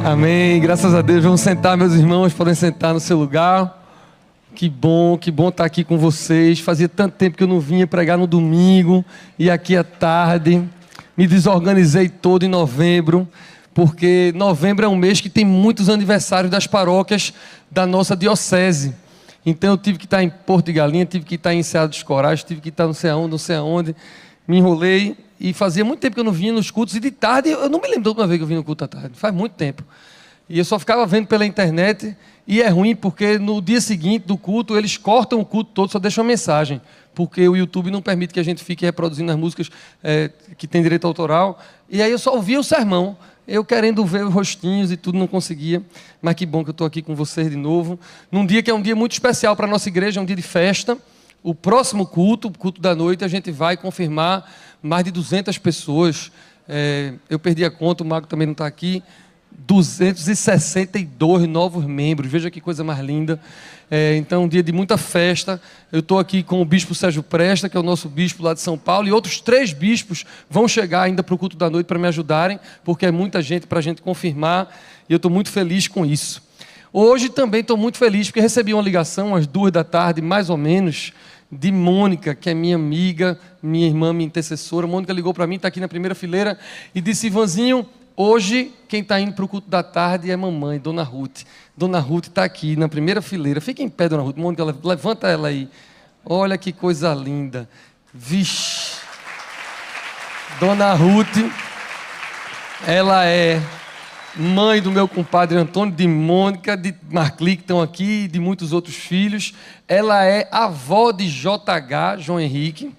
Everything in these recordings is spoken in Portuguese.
Amém, graças a Deus. Vamos sentar, meus irmãos, podem sentar no seu lugar. Que bom estar aqui com vocês. Fazia tanto tempo que eu não vinha pregar no domingo e aqui à tarde. Me desorganizei todo em novembro, porque novembro é um mês que tem muitos aniversários das paróquias da nossa diocese. Então eu tive que estar em Porto de Galinha, tive que estar em Enseada dos Corais, tive que estar não sei aonde. Me enrolei e fazia muito tempo que eu não vinha nos cultos. E de tarde, eu não me lembro da última vez que eu vim no culto à tarde, faz muito tempo. E eu só ficava vendo pela internet, e é ruim porque no dia seguinte do culto, eles cortam o culto todo, só deixam uma mensagem, porque o YouTube não permite que a gente fique reproduzindo as músicas que tem direito autoral. E aí eu só ouvia o sermão, eu querendo ver os rostinhos e tudo, não conseguia. Mas que bom que eu estou aqui com vocês de novo, num dia que é um dia muito especial para a nossa igreja, é um dia de festa. O próximo culto, o culto da noite, a gente vai confirmar mais de 200 pessoas. Eu perdi a conta, o Mago também não está aqui. 262 novos membros, veja que coisa mais linda. Então, um dia de muita festa. Eu estou aqui com o bispo Sérgio Presta, que é o nosso bispo lá de São Paulo, e outros 3 bispos vão chegar ainda para o culto da noite para me ajudarem, porque é muita gente para a gente confirmar, e eu estou muito feliz com isso. Hoje também estou muito feliz, porque recebi uma ligação às 2 da tarde, mais ou menos, de Mônica, que é minha amiga, minha irmã, minha intercessora. Mônica ligou para mim, está aqui na primeira fileira, e disse: Ivanzinho, hoje quem está indo para o culto da tarde é mamãe, Dona Ruth. Dona Ruth está aqui na primeira fileira. Fica em pé, Dona Ruth. Mônica, levanta ela aí. Olha que coisa linda. Vixe. Dona Ruth, ela é mãe do meu compadre Antônio, de Mônica, de Marcli, que estão aqui, e de muitos outros filhos. Ela é avó de JH, João Henrique,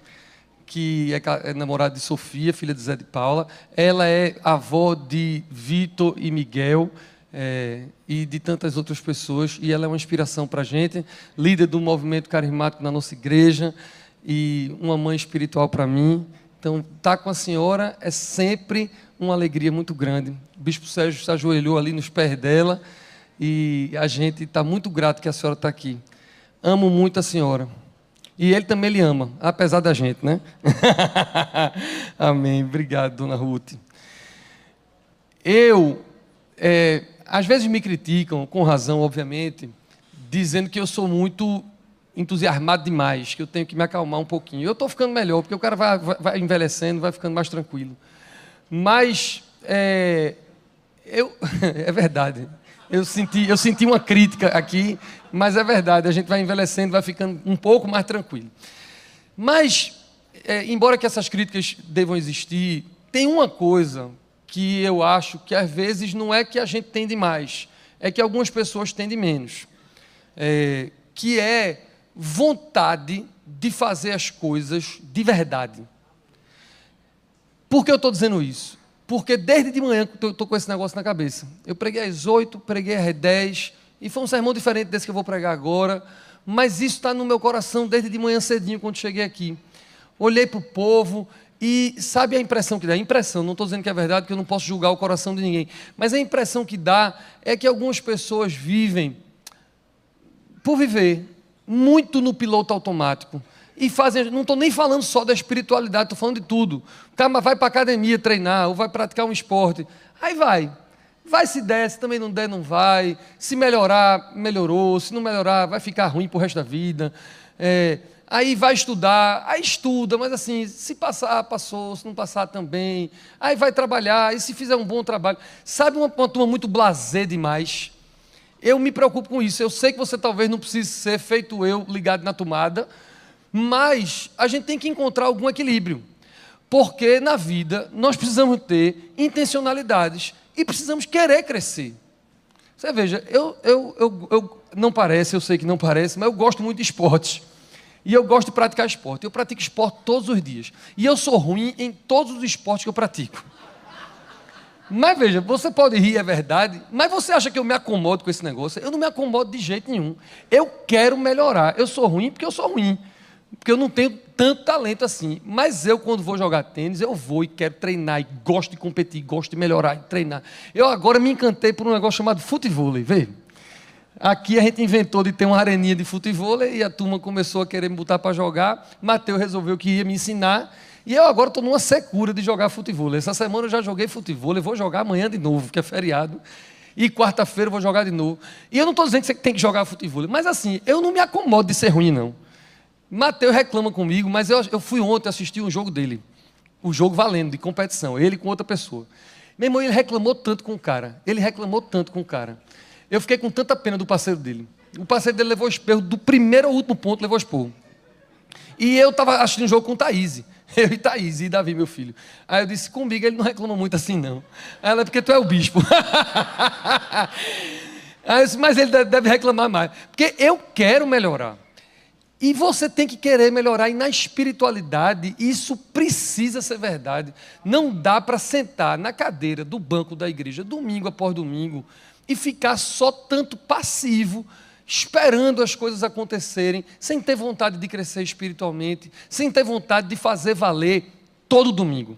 que é namorado de Sofia, filha de Zé de Paula. Ela é avó de Vitor e Miguel, e de tantas outras pessoas. E ela é uma inspiração para a gente, líder do movimento carismático na nossa igreja, e uma mãe espiritual para mim. Então, estar com a senhora é sempre uma alegria muito grande. O bispo Sérgio se ajoelhou ali nos pés dela, e a gente está muito grato que a senhora está aqui. Amo muito a senhora. E ele também lhe ama, apesar da gente, né? Amém. Obrigado, Dona Ruth. Às vezes me criticam, com razão, obviamente, dizendo que eu sou muito entusiasmado demais, que eu tenho que me acalmar um pouquinho. Eu estou ficando melhor, porque o cara vai envelhecendo, vai ficando mais tranquilo. Mas, é verdade. Eu senti uma crítica aqui, mas é verdade, a gente vai envelhecendo, vai ficando um pouco mais tranquilo. Mas, embora que essas críticas devam existir, tem uma coisa que eu acho que às vezes não é que a gente tem de mais, é que algumas pessoas têm de menos, que é vontade de fazer as coisas de verdade. Por que eu estou dizendo isso? Porque desde de manhã eu estou com esse negócio na cabeça. Eu preguei às 8, preguei às 10, e foi um sermão diferente desse que eu vou pregar agora, mas isso está no meu coração desde de manhã cedinho, quando cheguei aqui. Olhei para o povo e sabe a impressão que dá? Impressão, não estou dizendo que é verdade, porque eu não posso julgar o coração de ninguém, mas a impressão que dá é que algumas pessoas vivem, por viver, muito no piloto automático. E fazem, não estou nem falando só da espiritualidade, estou falando de tudo. O cara vai para a academia treinar, ou vai praticar um esporte. Aí vai se der, se também não der, não vai. Se melhorar, melhorou. Se não melhorar, vai ficar ruim para o resto da vida. Aí vai estudar, aí estuda, mas assim, se passar, passou, se não passar também. Aí vai trabalhar, e se fizer um bom trabalho. Sabe uma turma muito blasé demais? Eu me preocupo com isso. Eu sei que você talvez não precise ser feito eu, ligado na tomada, mas a gente tem que encontrar algum equilíbrio, porque na vida nós precisamos ter intencionalidades e precisamos querer crescer. Você veja, eu não parece, eu sei que não parece, mas eu gosto muito de esportes, e eu gosto de praticar esporte. Eu pratico esporte todos os dias, e eu sou ruim em todos os esportes que eu pratico. Mas veja, você pode rir, é verdade, mas você acha que eu me acomodo com esse negócio? Eu não me acomodo de jeito nenhum. Eu quero melhorar. Eu sou ruim porque eu sou ruim, porque eu não tenho tanto talento assim. Mas eu, quando vou jogar tênis, eu vou e quero treinar, e gosto de competir, gosto de melhorar e treinar. Eu agora me encantei por um negócio chamado futevôlei, vê? Aqui a gente inventou de ter uma areninha de futevôlei, e a turma começou a querer me botar para jogar. Mateus resolveu que ia me ensinar, e eu agora estou numa secura de jogar futevôlei. Essa semana eu já joguei futevôlei, vou jogar amanhã de novo, que é feriado. e quarta-feira eu vou jogar de novo. E eu não estou dizendo que você tem que jogar futebol, mas assim, eu não me acomodo de ser ruim, não. Mateus reclama comigo, mas eu fui ontem assistir um jogo dele, o jogo valendo, de competição, ele com outra pessoa. Meu irmão, ele reclamou tanto com o cara, eu fiquei com tanta pena do parceiro dele. O parceiro dele levou esporro, do primeiro ao último ponto levou esporro. E eu estava assistindo um jogo com Thaís, eu e Thaís, e Davi, meu filho. Aí eu disse, comigo ele não reclama muito assim, não. Aí ela, porque tu é o bispo. Aí eu disse, mas ele deve reclamar mais. Porque eu quero melhorar. E você tem que querer melhorar. E na espiritualidade, isso precisa ser verdade. Não dá para sentar na cadeira do banco da igreja, domingo após domingo, e ficar só tanto passivo, esperando as coisas acontecerem, sem ter vontade de crescer espiritualmente, sem ter vontade de fazer valer todo domingo,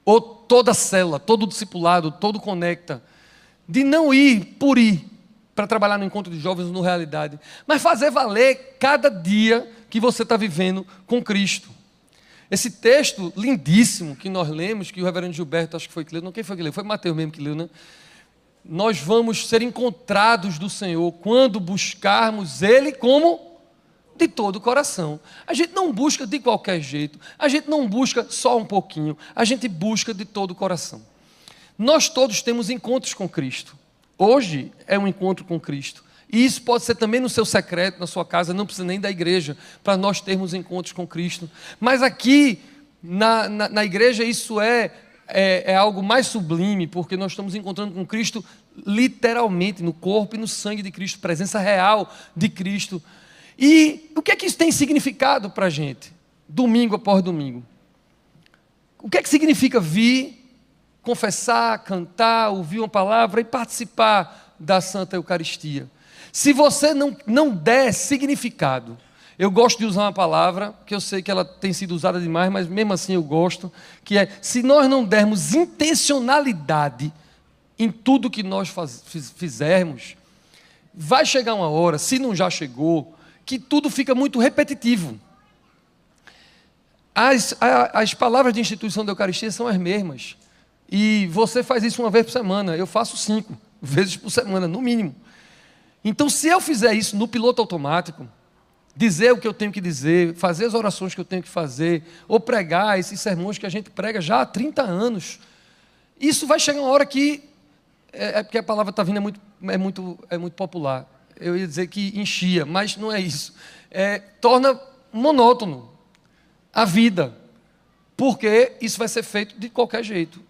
ou toda célula, todo discipulado, todo conecta, de não ir por ir, para trabalhar no encontro de jovens no Realidade, mas fazer valer cada dia que você está vivendo com Cristo. Esse texto lindíssimo que nós lemos, que o reverendo Gilberto, acho que foi que leu, não, quem foi que leu? Foi Mateus mesmo que leu, né? Nós vamos ser encontrados do Senhor quando buscarmos Ele como de todo o coração. A gente não busca de qualquer jeito, a gente não busca só um pouquinho, a gente busca de todo o coração. Nós todos temos encontros com Cristo. Hoje é um encontro com Cristo. E isso pode ser também no seu secreto, na sua casa, não precisa nem da igreja, para nós termos encontros com Cristo. Mas aqui, na igreja, isso é algo mais sublime, porque nós estamos encontrando com Cristo literalmente, no corpo e no sangue de Cristo, presença real de Cristo. E o que é que isso tem significado para a gente, domingo após domingo? O que é que significa vir, confessar, cantar, ouvir uma palavra e participar da Santa Eucaristia? Se você não der significado, eu gosto de usar uma palavra, que eu sei que ela tem sido usada demais, mas mesmo assim eu gosto, que é, se nós não dermos intencionalidade em tudo que nós fizermos, vai chegar uma hora, se não já chegou, que tudo fica muito repetitivo. As palavras de instituição da Eucaristia são as mesmas, e você faz isso uma vez por semana, eu faço 5 vezes por semana, no mínimo. Então, se eu fizer isso no piloto automático, dizer o que eu tenho que dizer, fazer as orações que eu tenho que fazer, ou pregar esses sermões que a gente prega já há 30 anos, isso vai chegar uma hora que, porque a palavra está vindo, é muito popular, eu ia dizer que enchia, mas não é isso, torna monótono a vida, porque isso vai ser feito de qualquer jeito.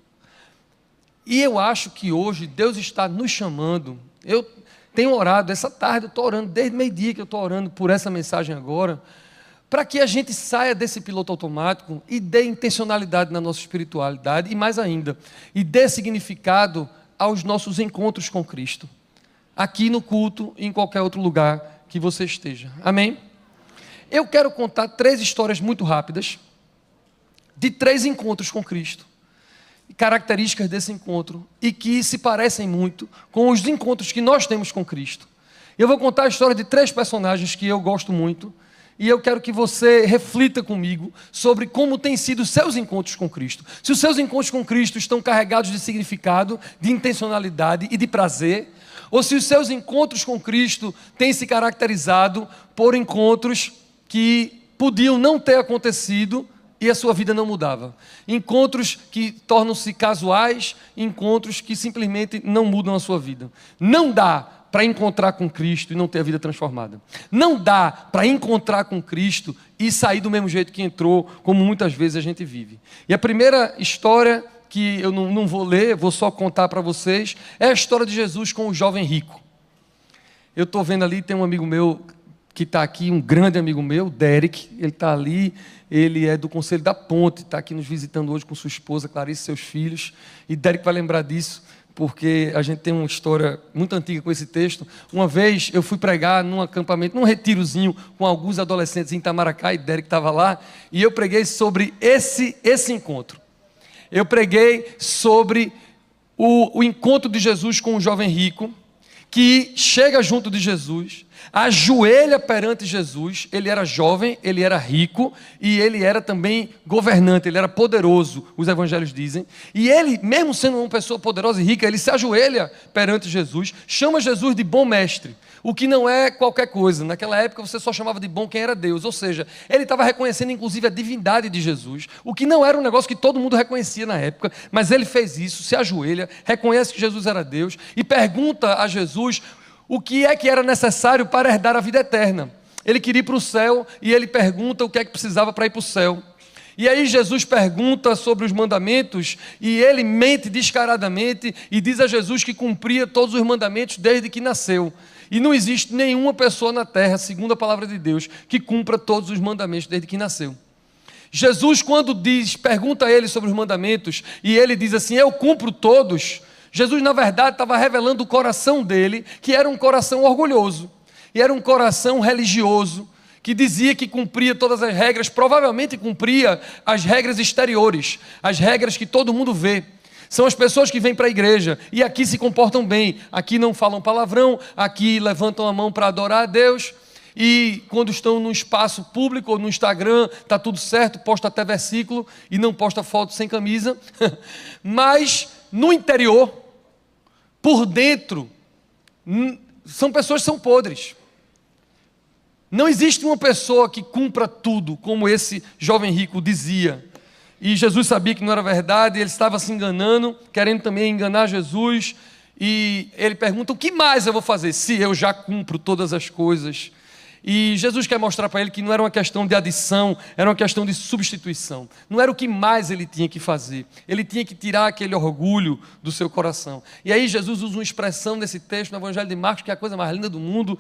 E eu acho que hoje Deus está nos chamando. Eu tenho orado, essa tarde eu estou orando, desde meio-dia que eu estou orando por essa mensagem agora, para que a gente saia desse piloto automático e dê intencionalidade na nossa espiritualidade, e mais ainda, e dê significado aos nossos encontros com Cristo, aqui no culto e em qualquer outro lugar que você esteja. Amém? Eu quero contar 3 histórias muito rápidas, de 3 encontros com Cristo, características desse encontro, e que se parecem muito com os encontros que nós temos com Cristo. Eu vou contar a história de 3 personagens que eu gosto muito, e eu quero que você reflita comigo sobre como têm sido os seus encontros com Cristo. Se os seus encontros com Cristo estão carregados de significado, de intencionalidade e de prazer, ou se os seus encontros com Cristo têm se caracterizado por encontros que podiam não ter acontecido e a sua vida não mudava. Encontros que tornam-se casuais, encontros que simplesmente não mudam a sua vida. Não dá para encontrar com Cristo e não ter a vida transformada. Não dá para encontrar com Cristo e sair do mesmo jeito que entrou, como muitas vezes a gente vive. E a primeira história, que eu não vou ler, vou só contar para vocês, é a história de Jesus com o jovem rico. Eu estou vendo ali, tem um amigo meu que está aqui, um grande amigo meu, Derek, ele está ali, ele é do Conselho da Ponte, está aqui nos visitando hoje com sua esposa, Clarice, e seus filhos, e Derek vai lembrar disso, porque a gente tem uma história muito antiga com esse texto. Uma vez eu fui pregar num acampamento, num retirozinho, com alguns adolescentes em Itamaracá, e Derek estava lá, e eu preguei sobre esse encontro. Eu preguei sobre o encontro de Jesus com o jovem rico, que chega junto de Jesus, ajoelha perante Jesus. Ele era jovem, ele era rico e ele era também governante, ele era poderoso, os evangelhos dizem. E ele, mesmo sendo uma pessoa poderosa e rica, ele se ajoelha perante Jesus, chama Jesus de bom mestre, o que não é qualquer coisa. Naquela época você só chamava de bom quem era Deus, ou seja, ele estava reconhecendo inclusive a divindade de Jesus, o que não era um negócio que todo mundo reconhecia na época, mas ele fez isso, se ajoelha, reconhece que Jesus era Deus e pergunta a Jesus o que é que era necessário para herdar a vida eterna. Ele queria ir para o céu e ele pergunta o que é que precisava para ir para o céu. E aí Jesus pergunta sobre os mandamentos e ele mente descaradamente e diz a Jesus que cumpria todos os mandamentos desde que nasceu. E não existe nenhuma pessoa na terra, segundo a palavra de Deus, que cumpra todos os mandamentos desde que nasceu. Jesus, quando pergunta a ele sobre os mandamentos e ele diz assim, eu cumpro todos, Jesus, na verdade, estava revelando o coração dele, que era um coração orgulhoso, e era um coração religioso, que dizia que cumpria todas as regras, provavelmente cumpria as regras exteriores, as regras que todo mundo vê. São as pessoas que vêm para a igreja, e aqui se comportam bem, aqui não falam palavrão, aqui levantam a mão para adorar a Deus, e quando estão no espaço público ou no Instagram, está tudo certo, posta até versículo, e não posta foto sem camisa, mas no interior, por dentro, são pessoas que são podres. Não existe uma pessoa que cumpra tudo, como esse jovem rico dizia. E Jesus sabia que não era verdade, ele estava se enganando, querendo também enganar Jesus. E ele pergunta, o que mais eu vou fazer, se eu já cumpro todas as coisas? E Jesus quer mostrar para ele que não era uma questão de adição, era uma questão de substituição. Não era o que mais ele tinha que fazer. Ele tinha que tirar aquele orgulho do seu coração. E aí Jesus usa uma expressão nesse texto, no Evangelho de Marcos, que é a coisa mais linda do mundo.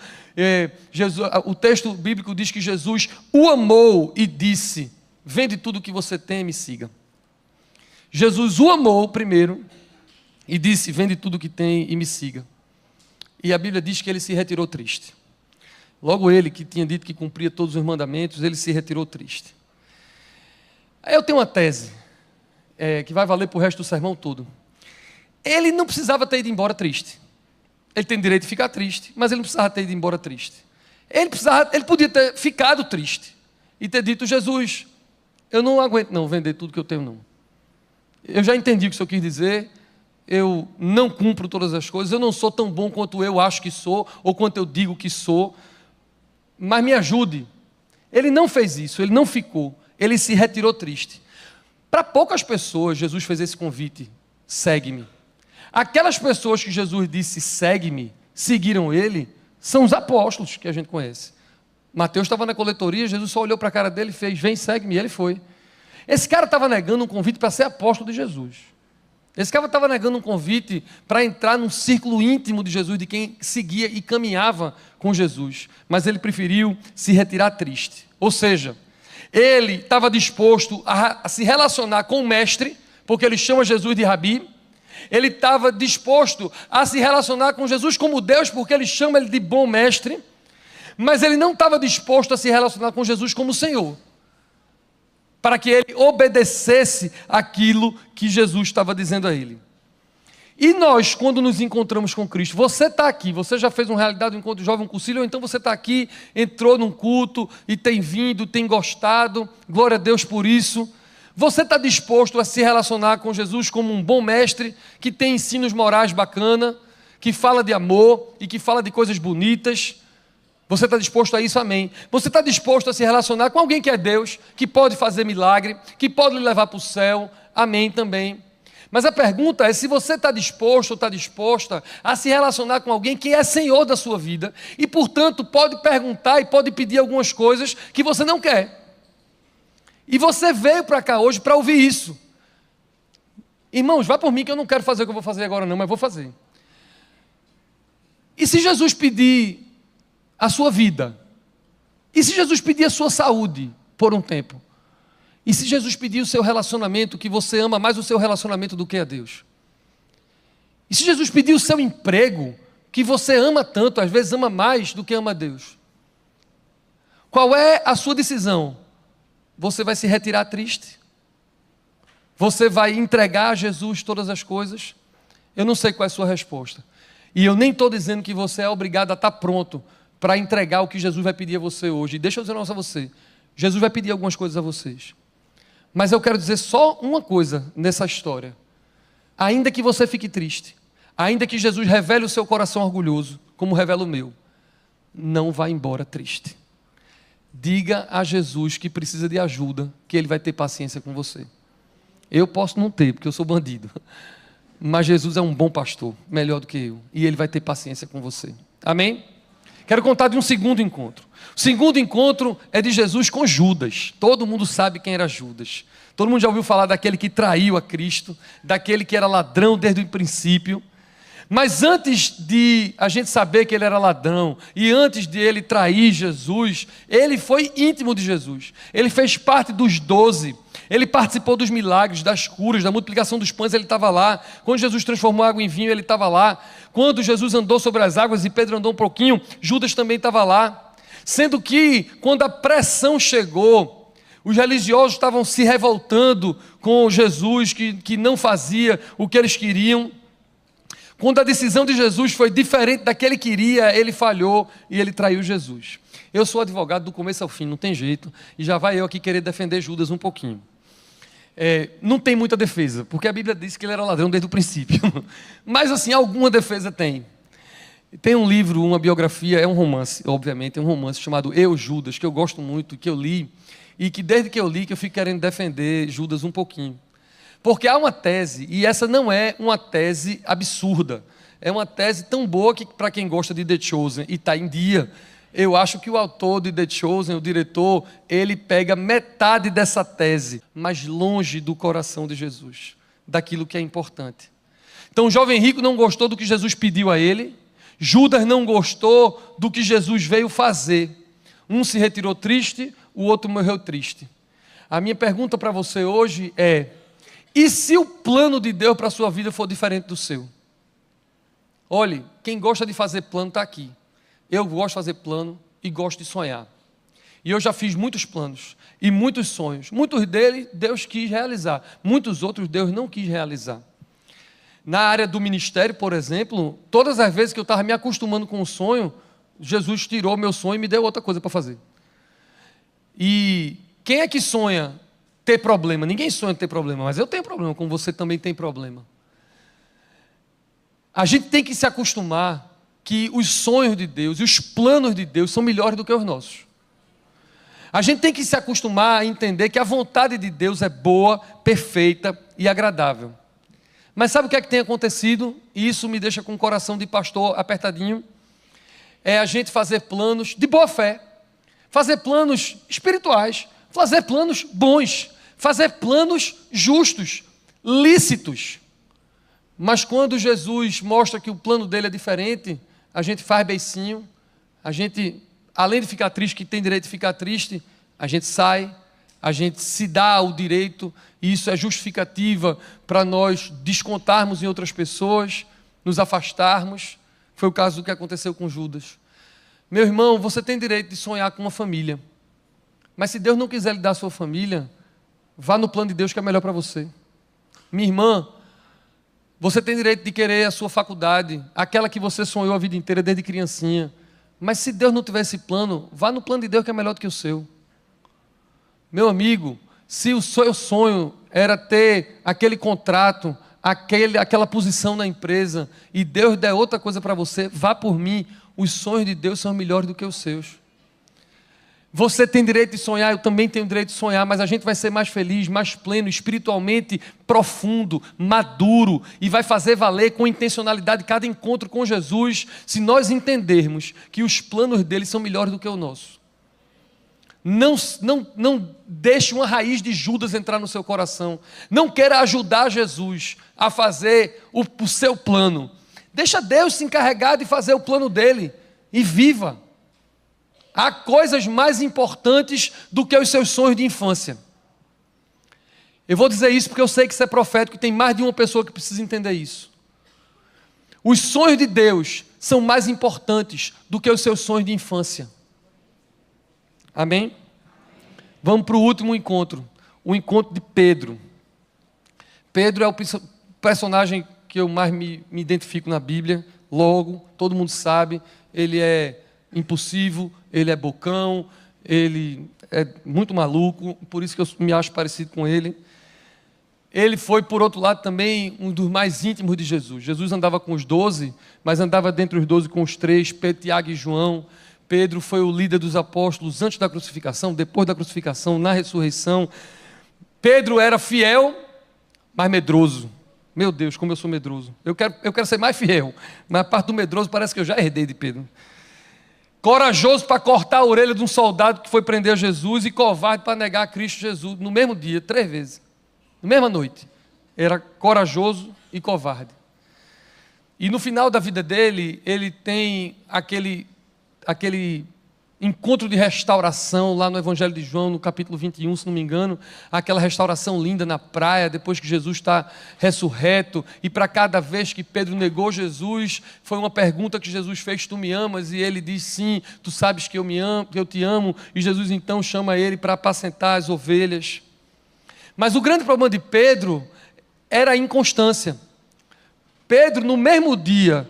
O texto bíblico diz que Jesus o amou e disse, vende tudo o que você tem e me siga. Jesus o amou primeiro e disse, vende tudo o que tem e me siga. E a Bíblia diz que ele se retirou triste. Logo ele, que tinha dito que cumpria todos os mandamentos, ele se retirou triste. Aí eu tenho uma tese, que vai valer para o resto do sermão todo. Ele não precisava ter ido embora triste. Ele tem direito de ficar triste, mas ele não precisava ter ido embora triste. Ele podia ter ficado triste e ter dito, Jesus, eu não aguento não vender tudo que eu tenho não. Eu já entendi o que o Senhor quis dizer, eu não cumpro todas as coisas, eu não sou tão bom quanto eu acho que sou, ou quanto eu digo que sou, mas me ajude. Ele não fez isso, ele não ficou, ele se retirou triste. Para poucas pessoas, Jesus fez esse convite, segue-me. Aquelas pessoas que Jesus disse, segue-me, seguiram ele, são os apóstolos que a gente conhece. Mateus estava na coletoria, Jesus só olhou para a cara dele e fez, vem, segue-me, e ele foi. Esse cara estava negando um convite para ser apóstolo de Jesus. Esse cara estava negando um convite para entrar num círculo íntimo de Jesus, de quem seguia e caminhava com Jesus. Mas ele preferiu se retirar triste. Ou seja, ele estava disposto a se relacionar com o mestre, porque ele chama Jesus de Rabi. Ele estava disposto a se relacionar com Jesus como Deus, porque ele chama ele de bom mestre. Mas ele não estava disposto a se relacionar com Jesus como Senhor, para que ele obedecesse aquilo que Jesus estava dizendo a ele. E nós, quando nos encontramos com Cristo, você está aqui, você já fez uma realidade do encontro jovem concílio, ou então você está aqui, entrou num culto e tem vindo, tem gostado, glória a Deus por isso. Você está disposto a se relacionar com Jesus como um bom mestre, que tem ensinos morais bacana, que fala de amor e que fala de coisas bonitas? Você está disposto a isso? Amém. Você está disposto a se relacionar com alguém que é Deus, que pode fazer milagre, que pode lhe levar para o céu? Amém também. Mas a pergunta é se você está disposto ou está disposta a se relacionar com alguém que é Senhor da sua vida e, portanto, pode perguntar e pode pedir algumas coisas que você não quer. E você veio para cá hoje para ouvir isso. Irmãos, vá por mim que eu não quero fazer o que eu vou fazer agora não, mas vou fazer. E se Jesus pedir a sua vida? E se Jesus pedir a sua saúde por um tempo? E se Jesus pedir o seu relacionamento, que você ama mais o seu relacionamento do que a Deus? E se Jesus pedir o seu emprego, que você ama tanto, às vezes ama mais do que ama a Deus? Qual é a sua decisão? Você vai se retirar triste? Você vai entregar a Jesus todas as coisas? Eu não sei qual é a sua resposta. E eu nem estou dizendo que você é obrigado a estar pronto para entregar o que Jesus vai pedir a você hoje. E deixa eu dizer um negócio a você. Jesus vai pedir algumas coisas a vocês. Mas eu quero dizer só uma coisa nessa história. Ainda que você fique triste, ainda que Jesus revele o seu coração orgulhoso, como revela o meu, não vá embora triste. Diga a Jesus que precisa de ajuda, que Ele vai ter paciência com você. Eu posso não ter, porque eu sou bandido. Mas Jesus é um bom pastor, melhor do que eu. E Ele vai ter paciência com você. Amém? Quero contar de um segundo encontro. O segundo encontro é de Jesus com Judas. Todo mundo sabe quem era Judas. Todo mundo já ouviu falar daquele que traiu a Cristo, daquele que era ladrão desde o princípio. Mas antes de a gente saber que ele era ladrão, e antes de ele trair Jesus, ele foi íntimo de Jesus. Ele fez parte dos 12. Ele participou dos milagres, das curas, da multiplicação dos pães, ele estava lá. Quando Jesus transformou água em vinho, ele estava lá. Quando Jesus andou sobre as águas e Pedro andou um pouquinho, Judas também estava lá. Sendo que, quando a pressão chegou, os religiosos estavam se revoltando com Jesus, que não fazia o que eles queriam. Quando a decisão de Jesus foi diferente da que ele queria, ele falhou e ele traiu Jesus. Eu sou advogado do começo ao fim, não tem jeito, e já vai eu aqui querer defender Judas um pouquinho. Não tem muita defesa, porque a Bíblia diz que ele era ladrão desde o princípio. Mas assim, alguma defesa tem. Tem um livro, uma biografia, é um romance, obviamente, é um romance chamado Eu, Judas, que eu gosto muito, que eu li, e que desde que eu li, que eu fico querendo defender Judas um pouquinho. Porque há uma tese, e essa não é uma tese absurda, é uma tese tão boa que para quem gosta de The Chosen e está em dia, eu acho que o autor de The Chosen, o diretor, ele pega metade dessa tese, mas longe do coração de Jesus, daquilo que é importante. Então o jovem rico não gostou do que Jesus pediu a ele, Judas não gostou do que Jesus veio fazer. Um se retirou triste, o outro morreu triste. A minha pergunta para você hoje é: e se o plano de Deus para a sua vida for diferente do seu? Olhe, quem gosta de fazer plano está aqui. Eu gosto de fazer plano e gosto de sonhar. E eu já fiz muitos planos e muitos sonhos. Muitos deles Deus quis realizar. Muitos outros Deus não quis realizar. Na área do ministério, por exemplo, todas as vezes que eu estava me acostumando com o sonho, Jesus tirou meu sonho e me deu outra coisa para fazer. E quem é que sonha ter problema? Ninguém sonha ter problema, mas eu tenho problema, como você também tem problema. A gente tem que se acostumar que os sonhos de Deus e os planos de Deus são melhores do que os nossos. A gente tem que se acostumar a entender que a vontade de Deus é boa, perfeita e agradável. Mas sabe o que é que tem acontecido? E isso me deixa com o coração de pastor apertadinho. É a gente fazer planos de boa fé, fazer planos espirituais, fazer planos bons, fazer planos justos, lícitos. Mas quando Jesus mostra que o plano dele é diferente, a gente faz beicinho, a gente, além de ficar triste, que tem direito de ficar triste, a gente sai, a gente se dá o direito, e isso é justificativa para nós descontarmos em outras pessoas, nos afastarmos. Foi o caso do que aconteceu com Judas. Meu irmão, você tem direito de sonhar com uma família, mas se Deus não quiser lhe dar a sua família, vá no plano de Deus que é melhor para você. Minha irmã, você tem direito de querer a sua faculdade, aquela que você sonhou a vida inteira desde criancinha. Mas se Deus não tiver esse plano, vá no plano de Deus que é melhor do que o seu. Meu amigo, se o seu sonho era ter aquele contrato, aquela posição na empresa, e Deus der outra coisa para você, vá por mim. Os sonhos de Deus são melhores do que os seus. Você tem direito de sonhar, eu também tenho direito de sonhar, mas a gente vai ser mais feliz, mais pleno, espiritualmente profundo, maduro, e vai fazer valer com intencionalidade cada encontro com Jesus, se nós entendermos que os planos dele são melhores do que o nosso. Não deixe uma raiz de Judas entrar no seu coração. Não queira ajudar Jesus a fazer o seu plano. Deixa Deus se encarregar de fazer o plano dele e viva. Há coisas mais importantes do que os seus sonhos de infância. Eu vou dizer isso porque eu sei que isso é profético e tem mais de uma pessoa que precisa entender isso. Os sonhos de Deus são mais importantes do que os seus sonhos de infância. Amém? Vamos para o último encontro. O encontro de Pedro. Pedro é o personagem que eu mais me identifico na Bíblia. Logo, todo mundo sabe, ele é impulsivo, ele é bocão, ele é muito maluco, por isso que eu me acho parecido com ele. Ele foi, por outro lado, também um dos mais íntimos de Jesus. Jesus andava com os 12, mas andava dentre os 12 com os 3, Pedro, Tiago e João. Pedro foi o líder dos apóstolos antes da crucificação, depois da crucificação, na ressurreição. Pedro era fiel, mas medroso. Meu Deus, como eu sou medroso. Eu quero ser mais fiel, mas a parte do medroso parece que eu já herdei de Pedro. Corajoso para cortar a orelha de um soldado que foi prender Jesus e covarde para negar a Cristo Jesus no mesmo dia, 3 vezes, na mesma noite. Era corajoso e covarde. E no final da vida dele, ele tem aquele encontro de restauração lá no Evangelho de João, no capítulo 21, se não me engano, aquela restauração linda na praia, depois que Jesus está ressurreto, e para cada vez que Pedro negou Jesus, foi uma pergunta que Jesus fez: tu me amas? E ele diz: sim, tu sabes que eu te amo, e Jesus então chama ele para apacentar as ovelhas. Mas o grande problema de Pedro era a inconstância. Pedro, no mesmo dia,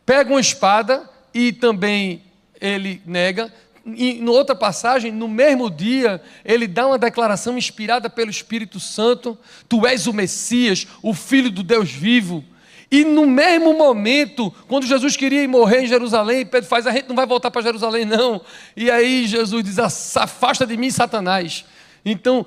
pega uma espada e também ele nega. E em outra passagem, no mesmo dia, ele dá uma declaração inspirada pelo Espírito Santo: tu és o Messias, o Filho do Deus vivo. E no mesmo momento, quando Jesus queria ir morrer em Jerusalém, Pedro faz: a gente não vai voltar para Jerusalém não. E aí Jesus diz: afasta de mim, Satanás. Então,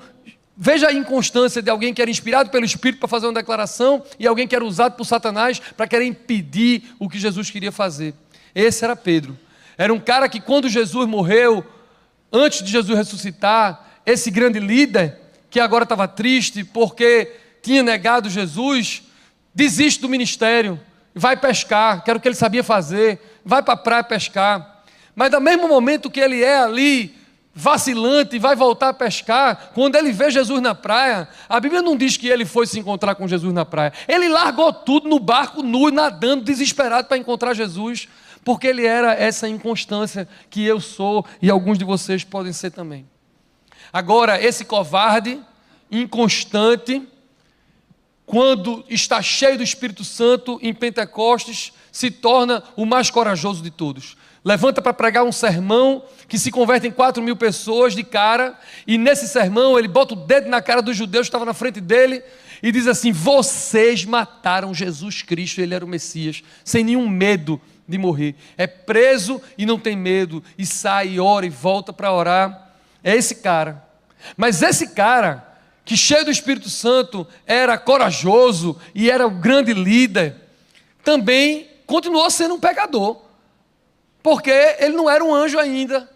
veja a inconstância de alguém que era inspirado pelo Espírito para fazer uma declaração e alguém que era usado por Satanás para querer impedir o que Jesus queria fazer. Esse era Pedro. Era um cara que, quando Jesus morreu, antes de Jesus ressuscitar, esse grande líder, que agora estava triste porque tinha negado Jesus, desiste do ministério, vai pescar, que era o que ele sabia fazer, vai para a praia pescar. Mas no mesmo momento que ele é ali, vacilante, e vai voltar a pescar, quando ele vê Jesus na praia, a Bíblia não diz que ele foi se encontrar com Jesus na praia. Ele largou tudo no barco, nu, nadando, desesperado para encontrar Jesus, porque ele era essa inconstância que eu sou e alguns de vocês podem ser também. Agora, esse covarde, inconstante, quando está cheio do Espírito Santo em Pentecostes, se torna o mais corajoso de todos. Levanta para pregar um sermão que se converte em 4.000 pessoas de cara, e nesse sermão ele bota o dedo na cara dos judeus que estavam na frente dele e diz assim: vocês mataram Jesus Cristo, ele era o Messias, sem nenhum medo de morrer. É preso e não tem medo, e sai, e ora e volta para orar. É esse cara. Mas esse cara, que cheio do Espírito Santo, era corajoso e era o grande líder, também continuou sendo um pecador, porque ele não era um anjo ainda.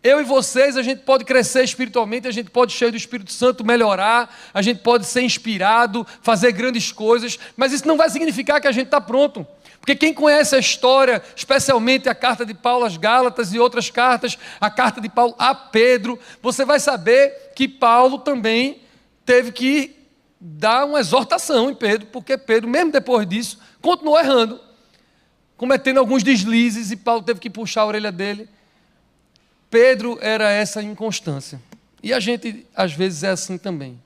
Eu e vocês, a gente pode crescer espiritualmente, a gente pode, cheio do Espírito Santo, melhorar, a gente pode ser inspirado, fazer grandes coisas, mas isso não vai significar que a gente está pronto. Porque quem conhece a história, especialmente a carta de Paulo às Gálatas e outras cartas, a carta de Paulo a Pedro, você vai saber que Paulo também teve que dar uma exortação em Pedro, porque Pedro, mesmo depois disso, continuou errando, cometendo alguns deslizes, e Paulo teve que puxar a orelha dele. Pedro era essa inconstância. E a gente, às vezes, é assim também.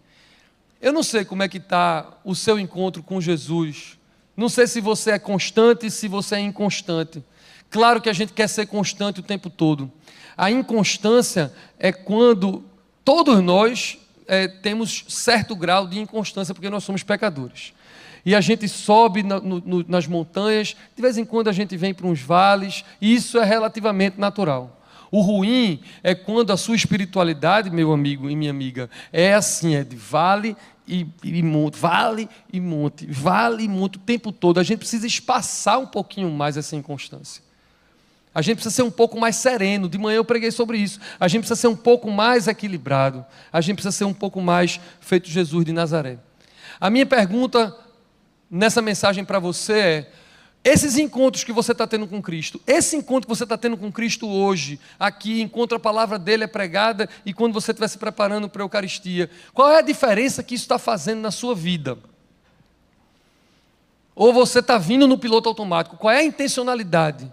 Eu não sei como é que está o seu encontro com Jesus. Não sei se você é constante, se você é inconstante. Claro que a gente quer ser constante o tempo todo. A inconstância é quando todos nós temos certo grau de inconstância, porque nós somos pecadores. E a gente sobe nas montanhas, de vez em quando a gente vem para uns vales, e isso é relativamente natural. O ruim é quando a sua espiritualidade, meu amigo e minha amiga, é assim, é de vale e monte, vale e monte, vale e monte o tempo todo. A gente precisa espaçar um pouquinho mais essa inconstância. A gente precisa ser um pouco mais sereno. De manhã eu preguei sobre isso. A gente precisa ser um pouco mais equilibrado. A gente precisa ser um pouco mais feito Jesus de Nazaré. A minha pergunta nessa mensagem para você é: esses encontros que você está tendo com Cristo, esse encontro que você está tendo com Cristo hoje, aqui, enquanto a palavra dele é pregada e quando você estiver se preparando para a Eucaristia, qual é a diferença que isso está fazendo na sua vida? Ou você está vindo no piloto automático? Qual é a intencionalidade?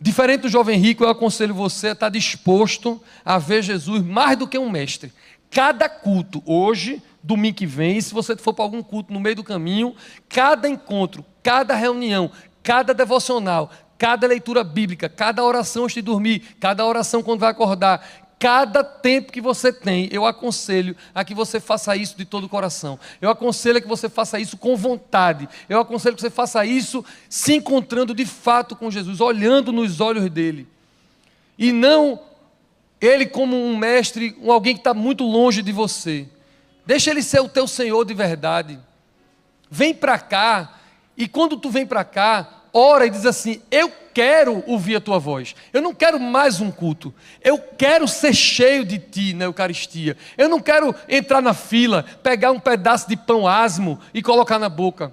Diferente do jovem rico, eu aconselho você a estar disposto a ver Jesus mais do que um mestre. Cada culto, hoje, domingo que vem, e se você for para algum culto no meio do caminho, cada encontro, cada reunião, cada devocional, cada leitura bíblica, cada oração antes de dormir, cada oração quando vai acordar, cada tempo que você tem, eu aconselho a que você faça isso de todo o coração. Eu aconselho a que você faça isso com vontade. Eu aconselho que você faça isso se encontrando de fato com Jesus, olhando nos olhos dele. E não ele como um mestre, alguém que está muito longe de você. Deixa ele ser o teu Senhor de verdade. Vem para cá, e quando tu vem para cá, ora e diz assim: eu quero ouvir a tua voz. Eu não quero mais um culto. Eu quero ser cheio de ti na Eucaristia. Eu não quero entrar na fila, pegar um pedaço de pão asmo e colocar na boca.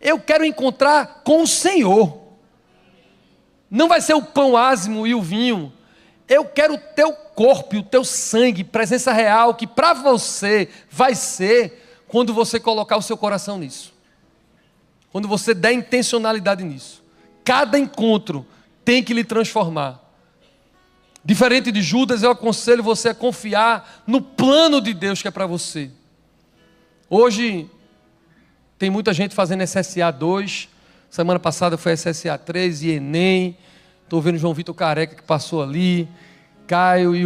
Eu quero encontrar com o Senhor. Não vai ser o pão asmo e o vinho. Eu quero o teu corpo e o teu sangue, presença real, que para você vai ser quando você colocar o seu coração nisso. Quando você der intencionalidade nisso. Cada encontro tem que lhe transformar. Diferente de Judas, eu aconselho você a confiar no plano de Deus que é para você. Hoje, tem muita gente fazendo SSA 2. Semana passada foi SSA 3 e Enem. Estou vendo João Vitor Careca que passou ali. Caio e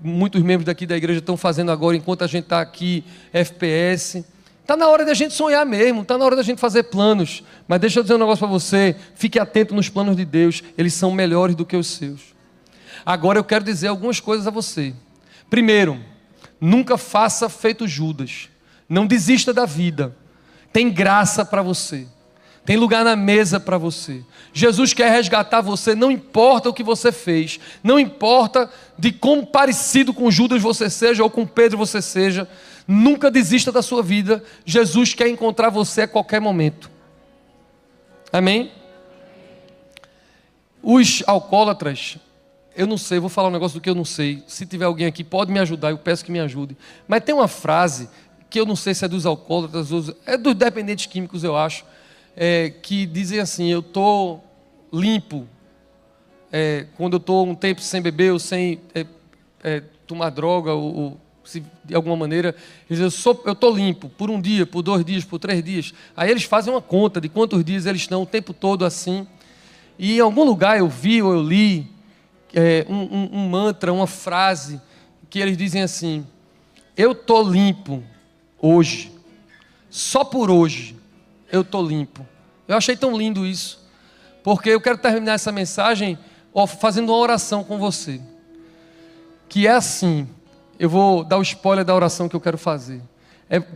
muitos membros daqui da igreja estão fazendo agora, enquanto a gente está aqui, FPS. Está na hora da gente sonhar mesmo, está na hora da gente fazer planos. Mas deixa eu dizer um negócio para você, fique atento nos planos de Deus, eles são melhores do que os seus. Agora eu quero dizer algumas coisas a você. Primeiro, nunca faça feito Judas. Não desista da vida. Tem graça para você. Tem lugar na mesa para você. Jesus quer resgatar você, não importa o que você fez. Não importa de quão parecido com Judas você seja ou com Pedro você seja. Nunca desista da sua vida. Jesus quer encontrar você a qualquer momento. Amém? Os alcoólatras, eu não sei, vou falar um negócio do que eu não sei. Se tiver alguém aqui, pode me ajudar, eu peço que me ajude. Mas tem uma frase, que eu não sei se é dos alcoólatras, é dos dependentes químicos, eu acho, que dizem assim: eu estou limpo. Quando eu estou um tempo sem beber ou sem tomar droga, ou se de alguma maneira, eles dizem: eu estou limpo por um dia, por 2 dias, por 3 dias. Aí eles fazem uma conta de quantos dias eles estão o tempo todo assim. E em algum lugar eu vi ou eu li um mantra, uma frase, que eles dizem assim: eu estou limpo hoje, só por hoje eu estou limpo. Eu achei tão lindo isso, porque eu quero terminar essa mensagem fazendo uma oração com você, que é assim. Eu vou dar o spoiler da oração que eu quero fazer,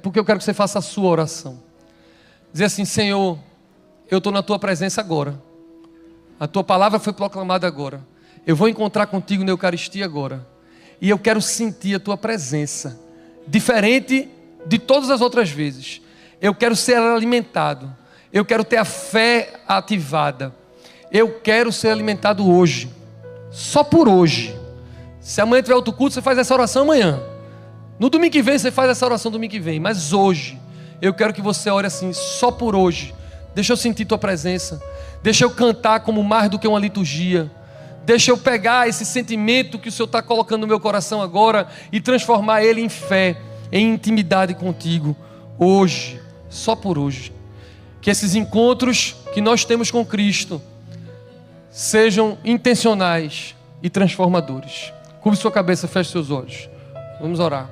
porque eu quero que você faça a sua oração. Dizer assim: Senhor, eu estou na tua presença agora, a tua palavra foi proclamada agora, eu vou encontrar contigo na Eucaristia agora, e eu quero sentir a tua presença, diferente de todas as outras vezes. Eu quero ser alimentado, eu quero ter a fé ativada, eu quero ser alimentado hoje, só por hoje. Se amanhã tiver outro culto, você faz essa oração amanhã. No domingo que vem, você faz essa oração domingo que vem. Mas hoje, eu quero que você ore assim, só por hoje. Deixa eu sentir tua presença. Deixa eu cantar como mais do que uma liturgia. Deixa eu pegar esse sentimento que o Senhor está colocando no meu coração agora e transformar ele em fé, em intimidade contigo. Hoje, só por hoje. Que esses encontros que nós temos com Cristo sejam intencionais e transformadores. Curve sua cabeça, feche seus olhos. Vamos orar.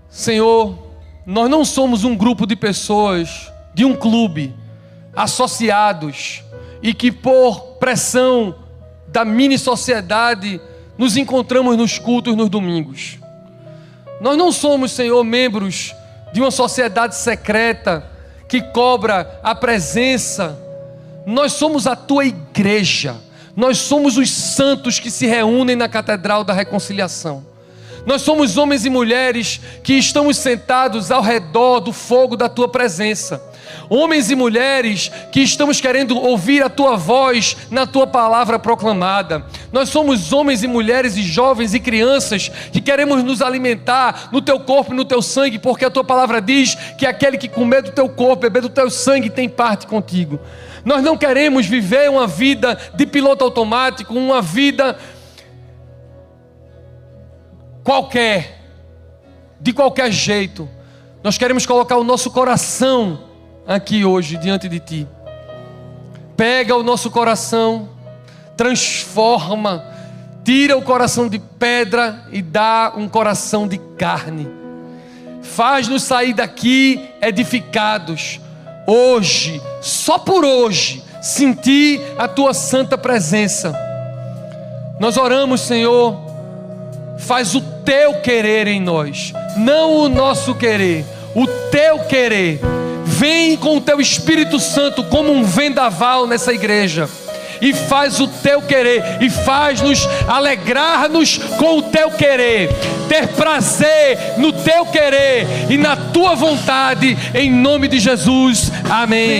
Senhor, nós não somos um grupo de pessoas, de um clube, associados, e que por pressão da mini sociedade nos encontramos nos cultos nos domingos. Nós não somos, Senhor, membros de uma sociedade secreta que cobra a presença. Nós somos a tua igreja. Nós somos os santos que se reúnem na Catedral da Reconciliação. Nós somos homens e mulheres que estamos sentados ao redor do fogo da tua presença. Homens e mulheres que estamos querendo ouvir a tua voz na tua palavra proclamada. Nós somos homens e mulheres e jovens e crianças que queremos nos alimentar no teu corpo e no teu sangue, porque a tua palavra diz que aquele que comer do teu corpo, beber do teu sangue, tem parte contigo. Nós não queremos viver uma vida de piloto automático, uma vida qualquer, de qualquer jeito. Nós queremos colocar o nosso coração aqui hoje diante de Ti. Pega o nosso coração, transforma, tira o coração de pedra e dá um coração de carne. Faz-nos sair daqui edificados, hoje, só por hoje, sentir a Tua santa presença. Nós oramos, Senhor, faz o Teu querer em nós, não o nosso querer, o Teu querer. Vem com o Teu Espírito Santo como um vendaval nessa igreja e faz o Teu querer, e faz-nos alegrar-nos com o Teu querer, ter prazer no Teu querer e na Tua vontade, em nome de Jesus, amém.